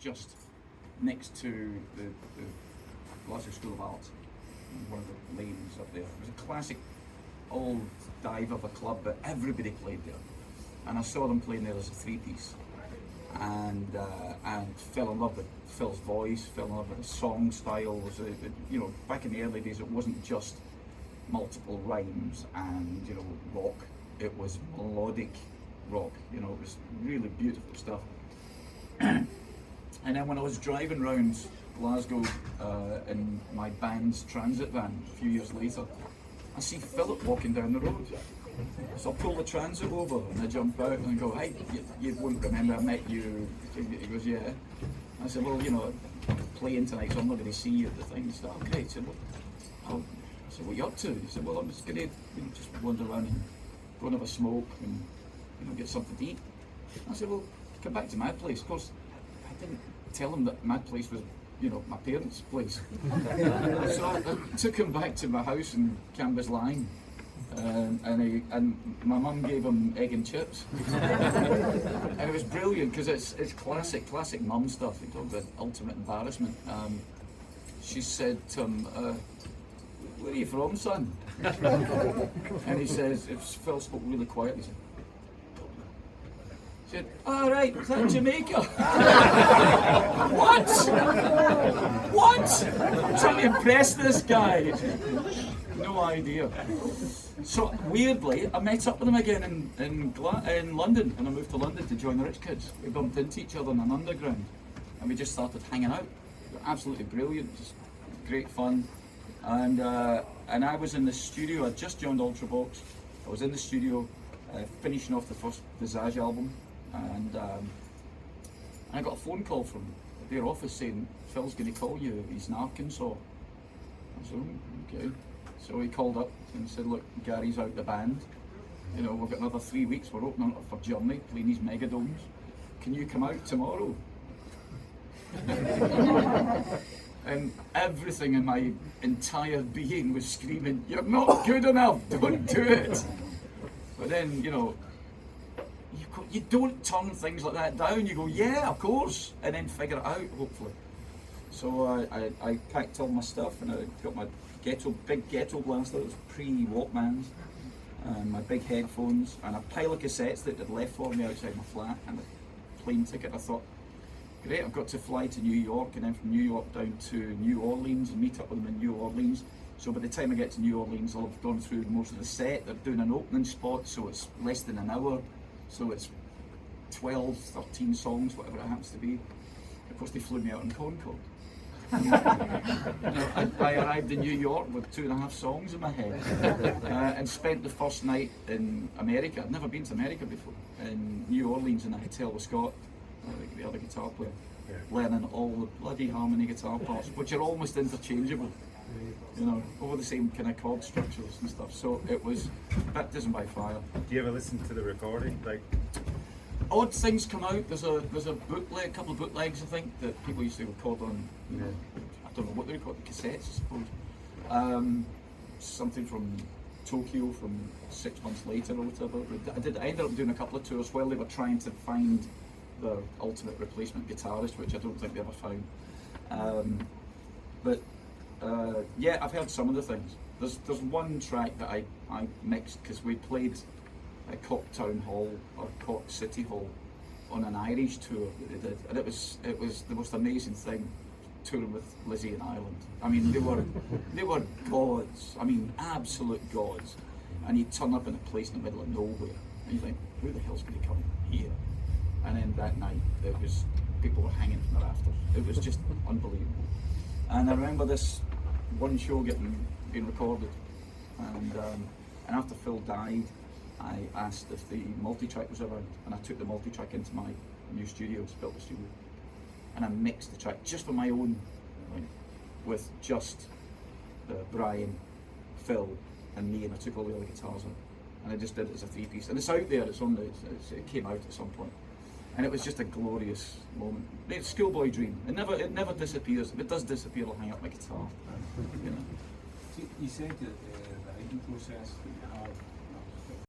just next to the Glasgow School of Art, one of the lanes up there. It was a classic old dive of a club, but everybody played there. And I saw them playing there as a three-piece, and fell in love with Phil's voice, fell in love with the song style. You know, back in the early days, it wasn't just multiple rhymes and, you know, rock. It was melodic rock. You know, it was really beautiful stuff. And then when I was driving around Glasgow in my band's transit van a few years later, I see Philip walking down the road. So I pull the transit over and I jump out and I go, "Hey, you won't remember I met you." He goes, "Yeah." I said, "Well, you know, I'm playing tonight, so I'm not going to see you at the thing." He said, "Okay." He said, "Well," I said, "What are you up to?" He said, "Well, I'm just going to, you know, just wander around and go and have a smoke and, you know, get something to eat." I said, "Well, come back to my place." Of course, I didn't tell him that my place was, you know, my parents' place. So I took him back to my house in Cambuslang. And my mum gave him egg and chips, and it was brilliant because it's classic mum stuff. You talk about ultimate embarrassment. She said to him, "Where are you from, son?" And he says, if Phil spoke really quietly, he said, "All right, is that Jamaica?" What? I'm trying to impress this guy. No idea. So weirdly, I met up with him again in London, and I moved to London to join the Rich Kids. We bumped into each other in an underground, and we just started hanging out. Absolutely brilliant, just great fun. And I was in the studio. I just joined Ultravox. I was in the studio finishing off the first Visage album, and I got a phone call from their office saying, "Phil's going to call you. He's in Arkansas." I said, "Okay." So he called up and said, "Look, Gary's out the band. You know, we've got another 3 weeks. We're opening up for Journey, playing these megadomes. Can you come out tomorrow?" And everything in my entire being was screaming, "You're not good enough, don't do it." But then, you know, you don't turn things like that down. You go, "Yeah, of course," and then figure it out, hopefully. So I packed all my stuff, and I got my big ghetto blaster. It was pre-Walkmans, and my big headphones, and a pile of cassettes that they'd left for me outside my flat, and a plane ticket. I thought, great, I've got to fly to New York, and then from New York down to New Orleans and meet up with them in New Orleans. So by the time I get to New Orleans, I'll have gone through most of the set. They're doing an opening spot, so it's less than an hour. So it's 12, 13 songs, whatever it happens to be. Of course, they flew me out in Concorde. You know, I arrived in New York with 2.5 songs in my head, and spent the first night in America. I'd never been to America before. In New Orleans in a hotel with Scott, the other guitar player, learning all the bloody harmony guitar parts, which are almost interchangeable, you know, over the same kind of chord structures and stuff. So it was baptism by fire. Do you ever listen to the recording? Like, odd things come out. There's a bootleg, a couple of bootlegs, I think, that people used to record on. You know, I don't know what they record, cassettes, I suppose. Something from Tokyo from 6 months later or whatever. I ended up doing a couple of tours while they were trying to find the ultimate replacement guitarist, which I don't think they ever found. Yeah, I've heard some of the things. There's one track that I mixed because we played at Cork Town Hall or Cork City Hall on an Irish tour that they did, and it was the most amazing thing, touring with Lizzy in Ireland. I mean, they were gods. I mean, absolute gods. And you turn up in a place in the middle of nowhere, and you think, who the hell's going to come here? And then that night, it was people were hanging from the rafters. It was just unbelievable. And I remember this one show being recorded, and after Phil died, I asked if the multi-track was around, and I took the multi-track into my new studio, built the studio, and I mixed the track just for my own, like, with just Brian, Phil, and me, and I took all the other guitars in, and I just did it as a 3-piece, and it's out there. It's on the. It came out at some point, and it was just a glorious moment. It's schoolboy dream. It never disappears. If it does disappear, I'll hang up my guitar. You know. You said that the writing process that you have